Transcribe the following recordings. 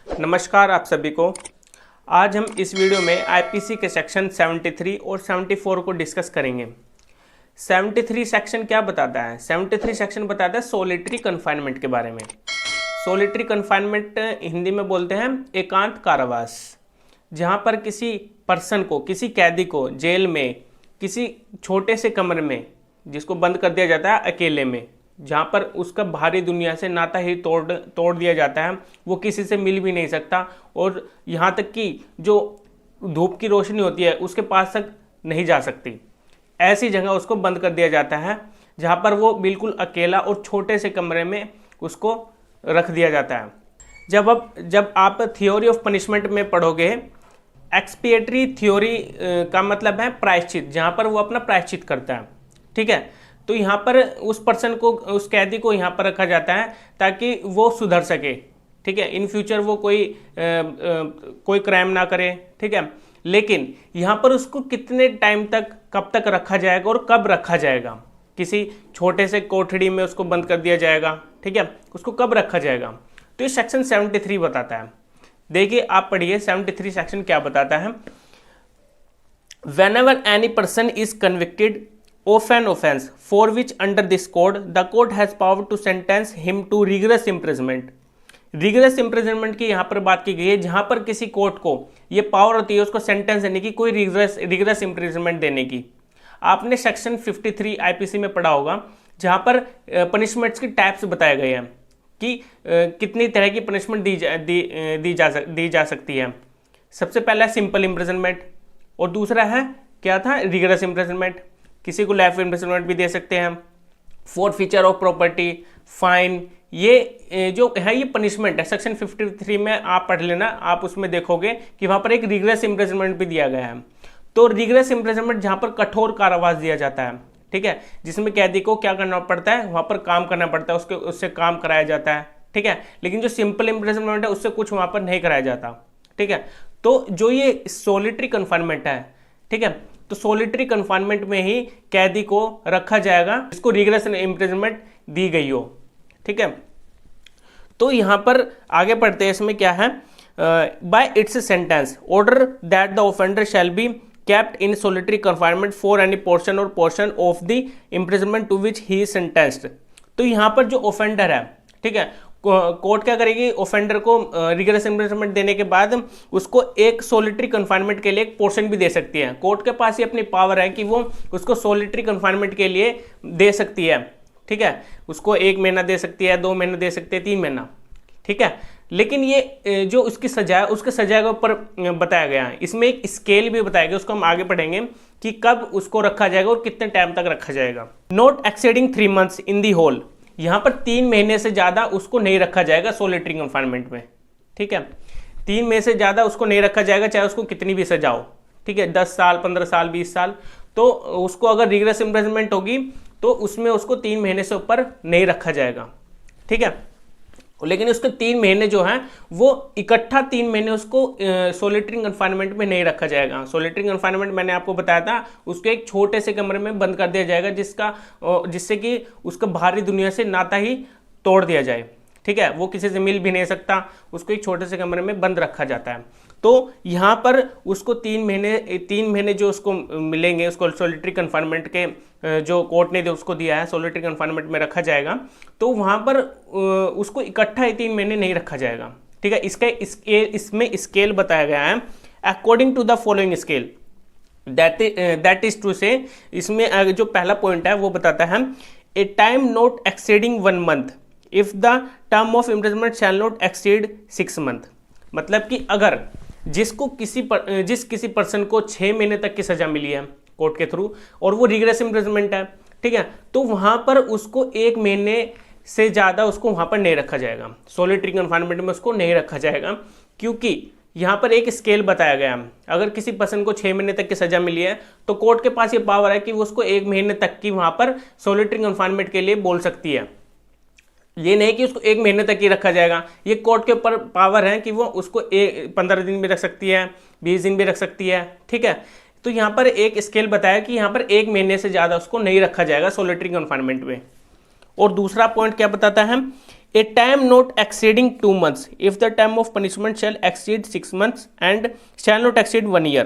नमस्कार आप सभी को। आज हम इस वीडियो में आईपीसी के सेक्शन 73 और 74 को डिस्कस करेंगे। 73 सेक्शन क्या बताता है? 73 सेक्शन बताता है सॉलिटरी कन्फाइनमेंट के बारे में। सॉलिटरी कन्फाइनमेंट हिंदी में बोलते हैं एकांत कारावास, जहां पर किसी पर्सन को, किसी कैदी को जेल में किसी छोटे से कमरे में, जिसको बंद कर दिया जाता है अकेले में, जहाँ पर उसका बाहरी दुनिया से नाता ही तोड़ दिया जाता है। वो किसी से मिल भी नहीं सकता और यहाँ तक कि जो धूप की रोशनी होती है उसके पास तक नहीं जा सकती। ऐसी जगह उसको बंद कर दिया जाता है जहाँ पर वो बिल्कुल अकेला और छोटे से कमरे में उसको रख दिया जाता है। जब आप थियोरी ऑफ पनिशमेंट में पढ़ोगे, एक्सपिएटरी थ्योरी का मतलब है प्रायश्चित, जहाँ पर वो अपना प्रायश्चित करता है। ठीक है, तो यहाँ पर उस पर्सन को, उस कैदी को यहाँ पर रखा जाता है ताकि वो सुधर सके। ठीक है, इन फ्यूचर वो कोई क्राइम ना करे। ठीक है, लेकिन यहाँ पर उसको कितने टाइम तक, कब तक रखा जाएगा और कब रखा जाएगा? किसी छोटे से कोठड़ी में उसको बंद कर दिया जाएगा। ठीक है, उसको कब रखा जाएगा? तो ये सेक्शन 73 बताता है। देखिए, आप पढ़िए 73 सेक्शन क्या बताता है। Whenever any person is convicted of an offense for which under this code the court has power to sentence him to rigorous imprisonment। Rigorous imprisonment की यहाँ पर बात की गई है, जहाँ पर किसी कोर्ट को ये पावर होती है उसको सेंटेंस देने की, कोई रिगरस इम्प्रिजनमेंट देने की। आपने सेक्शन 53 आईपीसी में पढ़ा होगा, जहाँ पर पनिशमेंट्स की टाइप्स बताए गए हैं कि कितनी तरह की पनिशमेंट दी जा सकती है। सबसे पहला है सिंपल इम्प्रिजनमेंट और दूसरा है क्या था? Rigorous imprisonment. किसी को लाइफ इम्प्रिजनमेंट भी दे सकते हैं। फॉरफीचर ऑफ प्रॉपर्टी, फाइन, ये जो है ये पनिशमेंट है। सेक्शन 53 में आप पढ़ लेना, आप उसमें देखोगे कि वहाँ पर एक रिगरस इम्प्रिजनमेंट भी दिया गया है। तो रिगरस इम्प्रिजनमेंट जहाँ पर कठोर कारावास दिया जाता है, ठीक है, जिसमें कैदी को क्या करना पड़ता है? वहाँ पर काम करना पड़ता है, उससे काम कराया जाता है। ठीक है, लेकिन जो सिंपल इम्प्रिजनमेंट है उससे कुछ वहाँ पर नहीं कराया जाता। ठीक है, तो जो ये सॉलिटरी कन्फाइनमेंट है, ठीक है, तो सॉलिटरी कन्फाइनमेंट में ही कैदी को रखा जाएगा जिसको रिगरस इम्प्रिजनमेंट दी गई हो। ठीक है, तो यहां पर आगे पढ़ते हैं, इसमें क्या है? Bye it's sentence order that the offender shall be kept in solitary confinement for any portion or portion of the imprisonment to which he is sentenced। तो यहाँ पर जो ऑफेंडर है, ठीक है, कोर्ट क्या करेगी? ऑफेंडर को रिगरस इम्प्रिजनमेंट देने के बाद उसको एक सॉलिटरी कन्फाइनमेंट के लिए एक पोर्शन भी दे सकती है। कोर्ट के पास ये अपनी पावर है कि वो उसको सॉलिटरी कन्फाइनमेंट के लिए दे सकती है। ठीक है, उसको 1 महीना दे सकती है, 2 महीने दे सकती है, 3 महीना। ठीक है, लेकिन ये जो उसकी सजा है उसके सजा के ऊपर बताया गया है। इसमें एक स्केल भी बताया गया, उसको हम आगे पढ़ेंगे कि कब उसको रखा जाएगा और कितने टाइम तक रखा जाएगा। Not exceeding 3 months in the whole, यहाँ पर 3 महीने से ज़्यादा उसको नहीं रखा जाएगा सॉलिटरी कन्फाइनमेंट में। ठीक है, 3 महीने से ज़्यादा उसको नहीं रखा जाएगा, चाहे उसको कितनी भी सजा हो। ठीक है, 10 साल, 15 साल, 20 साल, तो उसको अगर रिगरस इम्प्रिजनमेंट होगी तो उसमें उसको 3 महीने से ऊपर नहीं रखा जाएगा। ठीक है, लेकिन उसके 3 महीने जो है वो इकट्ठा 3 महीने उसको सॉलिटरी कन्फाइनमेंट में नहीं रखा जाएगा। सॉलिटरी कन्फाइनमेंट मैंने आपको बताया था, उसको एक छोटे से कमरे में बंद कर दिया जाएगा जिससे कि उसका बाहरी दुनिया से नाता ही तोड़ दिया जाए। ठीक है, वो किसी से मिल भी नहीं सकता, उसको एक छोटे से कमरे में बंद रखा जाता है। तो यहाँ पर उसको 3 महीने जो उसको मिलेंगे, उसको सॉलिटरी कन्फाइनमेंट के जो कोर्ट ने उसको दिया है, सॉलिटरी कन्फाइनमेंट में रखा जाएगा, तो वहाँ पर उसको इकट्ठा 3 महीने नहीं रखा जाएगा। ठीक है, इसमें स्केल बताया गया है according to the following scale, that is to say, इसमें जो पहला पॉइंट है वो बताता है a time not exceeding 1 month if the term of imprisonment shall not exceed 6 months। मतलब कि अगर जिस किसी पर्सन को 6 महीने तक की सजा मिली है कोर्ट के थ्रू और वो रिगरस इम्प्रिजनमेंट है, ठीक है, तो वहां पर उसको 1 महीने से ज़्यादा उसको वहां पर नहीं रखा जाएगा, सॉलिटरी कन्फाइनमेंट में उसको नहीं रखा जाएगा, क्योंकि यहाँ पर एक स्केल बताया गया है। अगर किसी पर्सन को 6 महीने तक की सजा मिली है तो कोर्ट के पास ये पावर है कि वो उसको 1 महीने तक की वहां पर सॉलिटरी कन्फाइनमेंट के लिए बोल सकती है। ये नहीं कि उसको 1 महीने तक ही रखा जाएगा, ये कोर्ट के ऊपर पावर है कि वो उसको 15 दिन भी रख सकती है, 20 दिन भी रख सकती है। ठीक है, तो यहाँ पर एक स्केल बताया कि यहाँ पर 1 महीने से ज़्यादा उसको नहीं रखा जाएगा सॉलिटरी कन्फाइनमेंट में। और दूसरा पॉइंट क्या बताता है? A time not exceeding 2 months if the time of punishment shall exceed 6 months and shall not exceed 1 year।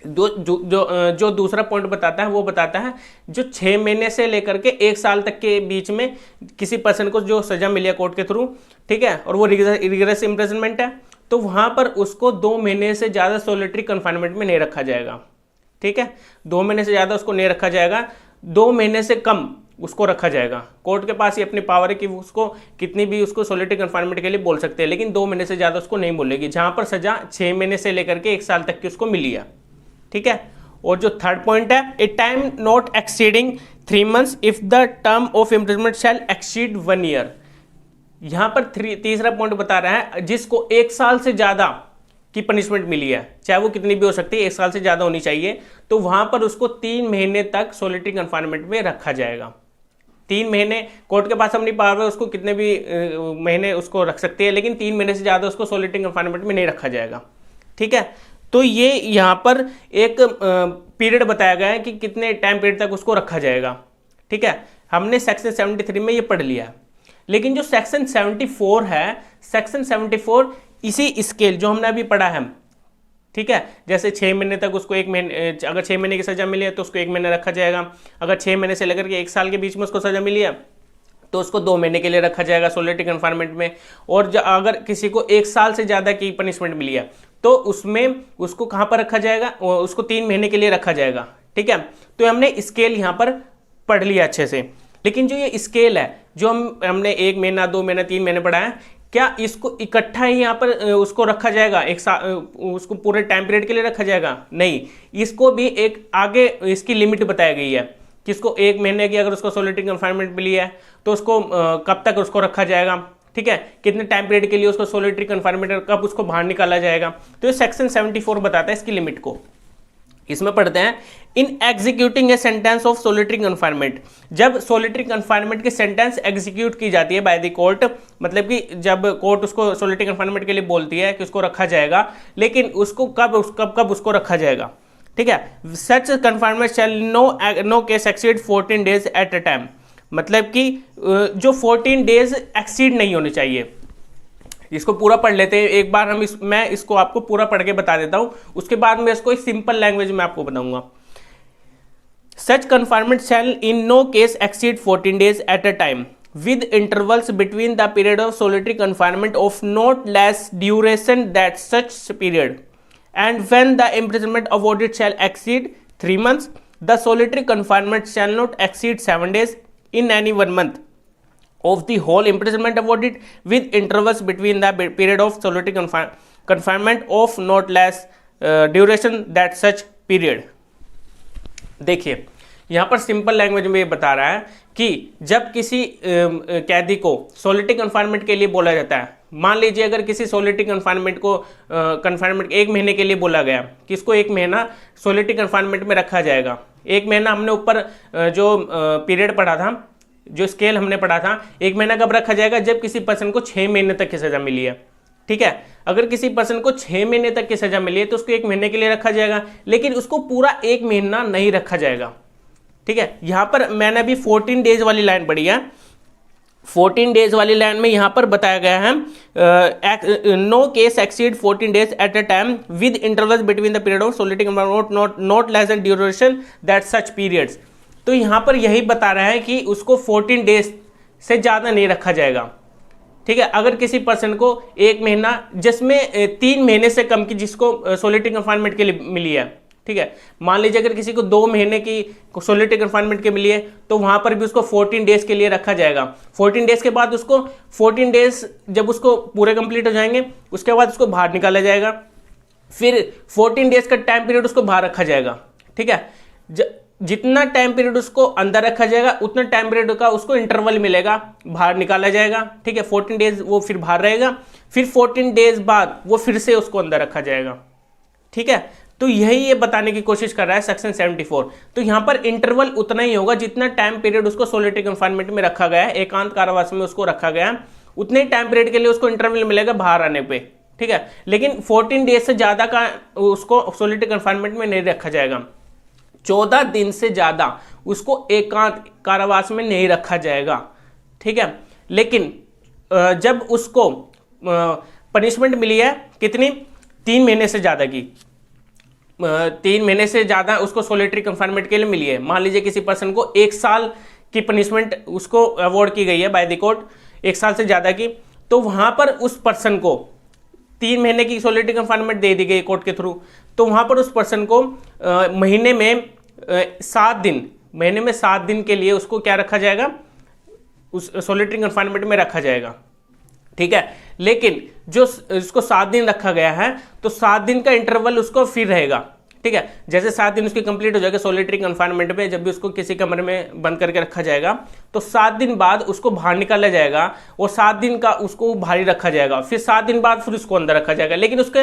जो दूसरा पॉइंट बताता है वो बताता है जो 6 महीने से लेकर के 1 साल तक के बीच में किसी पर्सन को जो सजा मिली है कोर्ट के थ्रू, ठीक है, और वो रिगरस इम्प्रिजनमेंट है, तो वहां पर उसको 2 महीने से ज़्यादा सोलिटरी कन्फाइनमेंट में नहीं रखा जाएगा। ठीक है, 2 महीने से ज़्यादा उसको नहीं रखा जाएगा, 2 महीने से कम उसको रखा जाएगा। कोर्ट के पास ये अपनी पावर है कि उसको कितनी भी उसको सोलिटरी कन्फाइनमेंट के लिए बोल सकते हैं, लेकिन 2 महीने से ज़्यादा उसको नहीं बोलेगी, जहां पर सजा 6 महीने से लेकर के 1 साल तक की उसको मिली है। ठीक है, और जो थर्ड पॉइंट है, a time not exceeding 3 months if the term of imprisonment shall exceed 1 year। यहां पर तीसरा पॉइंट बता रहा है जिसको 1 साल से ज्यादा की पनिशमेंट मिली है, चाहे वो कितनी भी हो सकती है, 1 साल से ज्यादा होनी चाहिए, तो वहां पर उसको 3 महीने तक सोलिटरी कन्फाइनमेंट में रखा जाएगा। 3 महीने कोर्ट के पास अपनी पावर है, उसको कितने भी महीने उसको रख सकती है, लेकिन 3 महीने से ज्यादा उसको सोलिटरी कन्फाइनमेंट में नहीं रखा जाएगा। ठीक है, तो ये यहाँ पर एक पीरियड बताया गया है कि कितने टाइम पीरियड तक उसको रखा जाएगा। ठीक है, हमने सेक्शन 73 में ये पढ़ लिया है, लेकिन जो सेक्शन 74 है, सेक्शन 74 इसी स्केल जो हमने अभी पढ़ा है, ठीक है, जैसे 6 महीने तक उसको 1 महीने, अगर 6 महीने की सजा मिली है तो उसको 1 महीने रखा जाएगा, अगर 6 महीने से लेकर के 1 साल के बीच में उसको सजा मिली है तो उसको 2 महीने के लिए रखा जाएगा सोलिटरी कन्फाइनमेंट में, और अगर किसी को 1 साल से ज़्यादा की पनिशमेंट मिली है तो उसमें उसको कहाँ पर रखा जाएगा, उसको 3 महीने के लिए रखा जाएगा। ठीक है, तो हमने स्केल यहाँ पर पढ़ लिया अच्छे से, लेकिन जो ये स्केल है जो हमने 1 महीना 2 महीना 3 महीने पढ़ा है, क्या इसको इकट्ठा ही यहाँ पर उसको रखा जाएगा, एक साल उसको पूरे टाइम पीरियड के लिए रखा जाएगा? नहीं, इसको भी एक आगे इसकी लिमिट बताई गई है कि इसको 1 महीने की अगर उसको सोलिटरी कन्फाइनमेंट मिली है तो उसको कब तक उसको रखा जाएगा, ठीक है, कितने टाइम पीरियड के लिए उसको सोलिटरी कन्फाइनमेंट, कब उसको बाहर निकाला जाएगा। तो ये सेक्शन 74 बताता है इसकी लिमिट को। इसमें पढ़ते हैं, in executing a sentence of solitary confinement, जब सोलिटरी कन्फाइनमेंट की सेंटेंस एग्जीक्यूट की जाती है बाय द कोर्ट, मतलब कि जब कोर्ट उसको सोलिटरी कन्फाइनमेंट के लिए बोलती है कि उसको रखा जाएगा, लेकिन उसको कब उसको रखा जाएगा। ठीक है, such confinement shall no case exceed 14 days at a time, मतलब कि जो 14 days एक्सीड नहीं होने चाहिए। इसको पूरा पढ़ लेते हैं एक बार, मैं इसको आपको पूरा पढ़ के बता देता हूं, उसके बाद मैं इसको एक सिंपल लैंग्वेज में आपको बताऊंगा। Such confinement shall in no case exceed 14 days at a time with intervals between the period of solitary confinement of not less duration than such period, and when the imprisonment awarded shall exceed 3 months, the solitary confinement shall not exceed 7 days in any 1 month of the whole imprisonment awarded, with intervals between the period of solitary confinement of not less duration than such period। देखिए, यहाँ पर simple language में ये बता रहा है कि जब किसी कैदी को सोलिटरी कन्फाइनमेंट के लिए बोला जाता है, मान लीजिए अगर किसी सोलिटरी कन्फाइनमेंट को कन्फाइनमेंट 1 महीने के लिए बोला गया कि इसको 1 महीना सोलिटरी कन्फाइनमेंट में रखा जाएगा। 1 महीना हमने ऊपर जो पीरियड पढ़ा था, जो स्केल हमने पढ़ा था, 1 महीना कब रखा जाएगा, जब किसी पर्सन को 6 महीने तक की सजा मिली है। ठीक है, अगर किसी पर्सन को 6 महीने तक की सजा मिली है तो उसको 1 महीने के लिए रखा जाएगा, लेकिन उसको पूरा 1 महीना नहीं रखा जाएगा। ठीक है, यहां पर मैंने अभी 14 days वाली लाइन पढ़ी है, 14 days वाली लाइन में यहां पर बताया गया है no case exceed 14 days at a time with intervals between the period of solitary confinement not less than duration that such periods. तो यहां पर यही बता रहा है कि उसको 14 days से ज्यादा नहीं रखा जाएगा। ठीक है, अगर किसी पर्सन को 1 महीना, जिसमें 3 महीने से कम की जिसको सोलिटरी कन्फाइनमेंट के लिए मिली है, ठीक है, मान लीजिए अगर किसी को 2 महीने की सोलिटरी कन्फाइनमेंट के मिली है तो वहां पर भी उसको 14 days के लिए रखा जाएगा। 14 days के बाद उसको 14 days जब उसको पूरे कंप्लीट हो जाएंगे उसके बाद उसको बाहर निकाला जाएगा, फिर 14 days का टाइम पीरियड उसको बाहर रखा जाएगा। ठीक है, जितना टाइम पीरियड उसको अंदर रखा जाएगा उतना टाइम पीरियड का उसको इंटरवल मिलेगा, बाहर निकाला जाएगा। ठीक है, 14 days वो फिर बाहर रहेगा, फिर 14 days बाद वो फिर से उसको अंदर रखा जाएगा। ठीक है, तो यही ये बताने की कोशिश कर रहा है सेक्शन 74। तो यहां पर इंटरवल उतना ही होगा जितना टाइम पीरियड उसको सोलिटरी कन्फाइनमेंट में रखा गया है, एकांत कारावास में उसको रखा गया, उतने टाइम पीरियड के लिए उसको इंटरवल मिलेगा बाहर आने पे। ठीक है, लेकिन 14 days से ज्यादा का उसको सोलिटरी कन्फाइनमेंट में नहीं रखा जाएगा, 14 दिन से ज्यादा उसको एकांत कारावास में नहीं रखा जाएगा। ठीक है, लेकिन जब उसको पनिशमेंट मिली है कितनी, 3 महीने से ज़्यादा की, 3 महीने से ज़्यादा उसको सोलिटरी कंफाइनमेंट के लिए मिली है। मान लीजिए किसी पर्सन को 1 साल की पनिशमेंट उसको अवॉर्ड की गई है बाय द कोर्ट, 1 साल से ज़्यादा की, तो वहाँ पर उस पर्सन को 3 महीने की सोलिटरी कंफाइनमेंट दे दी गई कोर्ट के थ्रू, तो वहाँ पर उस पर्सन को महीने में 7 दिन के लिए उसको क्या रखा जाएगा, उस सोलिटरी कंफाइनमेंट में रखा जाएगा, ठीक है। लेकिन जो इसको 7 दिन रखा गया है, तो 7 दिन का इंटरवल उसको फिर रहेगा, ठीक है। जैसे 7 दिन उसकी कंप्लीट हो जाएगा सोलिटरी कंफाइनमेंट में, जब भी उसको किसी कमरे में बंद करके रखा जाएगा, तो 7 दिन बाद उसको बाहर निकाला जाएगा और 7 दिन का उसको बाहर ही रखा जाएगा, फिर 7 दिन बाद फिर उसको अंदर रखा जाएगा। लेकिन उसके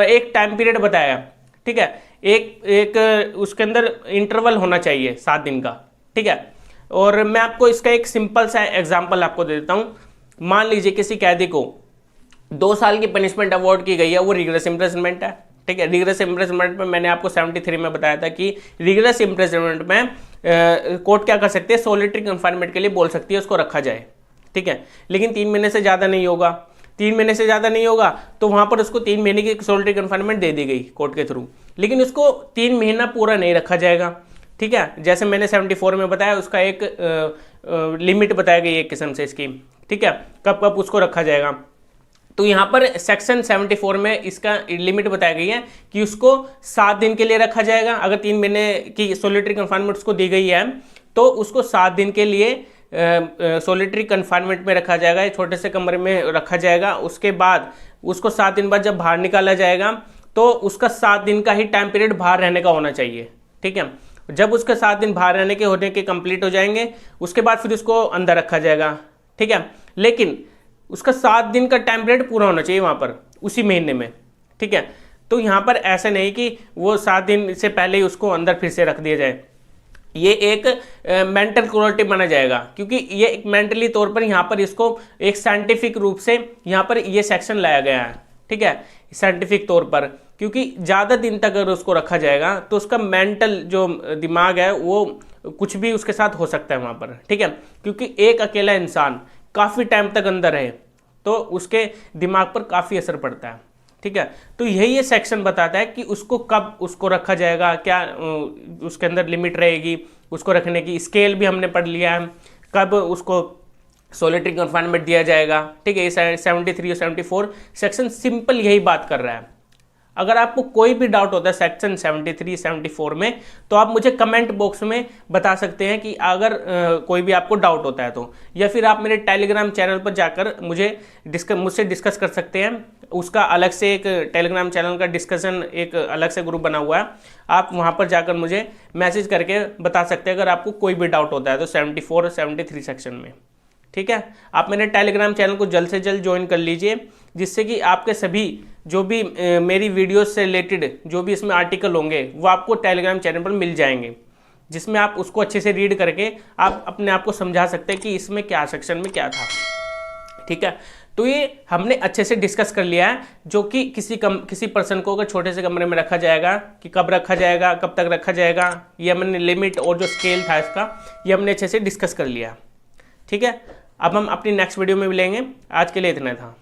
एक टाइम पीरियड बताया, ठीक है, एक उसके अंदर इंटरवल होना चाहिए 7 दिन का, ठीक है। और मैं आपको इसका एक सिंपल सा एग्जाम्पल आपको दे देता हूँ। मान लीजिए किसी कैदी को 2 साल की पनिशमेंट अवॉर्ड की गई है, वो रिगरस इम्प्रिजनमेंट है, ठीक है। रिगरस इम्प्रिजनमेंट में मैंने आपको 73 में बताया था कि रिगरस इम्प्रिजनमेंट में कोर्ट क्या कर सकती है, सोलिटरी कंफाइनमेंट के लिए बोल सकती है उसको रखा जाए, ठीक है। लेकिन 3 महीने से ज़्यादा नहीं होगा, 3 महीने से ज़्यादा नहीं होगा, तो वहाँ पर उसको 3 महीने की सोलिटरी कंफाइनमेंट दे दी गई कोर्ट के थ्रू, लेकिन उसको 3 महीना पूरा नहीं रखा जाएगा, ठीक है। जैसे मैंने 74 में बताया, उसका एक लिमिट बताया गई एक किस्म से इसकी, ठीक है, कब कब उसको रखा जाएगा। तो यहाँ पर सेक्शन 74 में इसका लिमिट बताई गई है कि उसको 7 दिन के लिए रखा जाएगा। अगर 3 महीने की सोलिटरी कंफाइनमेंट उसको दी गई है, तो उसको 7 दिन के लिए सोलिटरी कंफाइनमेंट में रखा जाएगा, एक छोटे से कमरे में रखा जाएगा। उसके बाद उसको 7 दिन बाद जब बाहर निकाला जाएगा, तो उसका 7 दिन का ही टाइम पीरियड बाहर रहने का होना चाहिए, ठीक है। जब उसके 7 दिन बाहर रहने के होने के कंप्लीट हो जाएंगे, उसके बाद फिर उसको अंदर रखा जाएगा, ठीक है। लेकिन उसका 7 दिन का टाइम पीरियड पूरा होना चाहिए वहाँ पर उसी महीने में, ठीक है। तो यहाँ पर ऐसा नहीं कि वो 7 दिन से पहले ही उसको अंदर फिर से रख दिया जाए, ये एक मेंटल क्रूरल्टी माना जाएगा, क्योंकि ये एक मेंटली तौर पर यहाँ पर इसको एक साइंटिफिक रूप से यहाँ पर ये सेक्शन लाया गया है, ठीक है, साइंटिफिक तौर पर। क्योंकि ज़्यादा दिन तक अगर उसको रखा जाएगा, तो उसका मेंटल जो दिमाग है वो कुछ भी उसके साथ हो सकता है वहाँ पर, ठीक है। क्योंकि एक अकेला इंसान काफ़ी टाइम तक अंदर है, तो उसके दिमाग पर काफ़ी असर पड़ता है, ठीक है। तो यही ये सेक्शन बताता है कि उसको कब उसको रखा जाएगा, क्या उसके अंदर लिमिट रहेगी उसको रखने की, स्केल भी हमने पढ़ लिया है, कब उसको सोलिटरी कंफाइनमेंट दिया जाएगा, ठीक है। ये 73 और 74 सेक्शन सिंपल यही बात कर रहा है। अगर आपको कोई भी डाउट होता है सेक्शन 73, 74 में, तो आप मुझे कमेंट बॉक्स में बता सकते हैं कि अगर कोई भी आपको डाउट होता है तो, या फिर आप मेरे टेलीग्राम चैनल पर जाकर मुझसे डिस्कस कर सकते हैं। उसका अलग से एक टेलीग्राम चैनल का डिस्कशन एक अलग से ग्रुप बना हुआ है, आप वहाँ पर जाकर मुझे मैसेज करके बता सकते हैं अगर आपको कोई भी डाउट होता है तो 74 और 73 सेक्शन में, ठीक है। आप मेरे टेलीग्राम चैनल को जल्द से जल्द ज्वाइन कर लीजिए, जिससे कि आपके सभी जो भी मेरी वीडियोस से रिलेटेड जो भी इसमें आर्टिकल होंगे वो आपको टेलीग्राम चैनल पर मिल जाएंगे, जिसमें आप उसको अच्छे से रीड करके आप अपने आप को समझा सकते हैं कि इसमें क्या सेक्शन में क्या था, ठीक है। तो ये हमने अच्छे से डिस्कस कर लिया है, जो कि किसी पर्सन को अगर छोटे से कमरे में रखा जाएगा, कि कब रखा जाएगा, कब तक रखा जाएगा, ये हमने लिमिट और जो स्केल था इसका, ये हमने अच्छे से डिस्कस कर लिया, ठीक है। अब हम अपनी नेक्स्ट वीडियो में मिलेंगे, आज के लिए इतना था।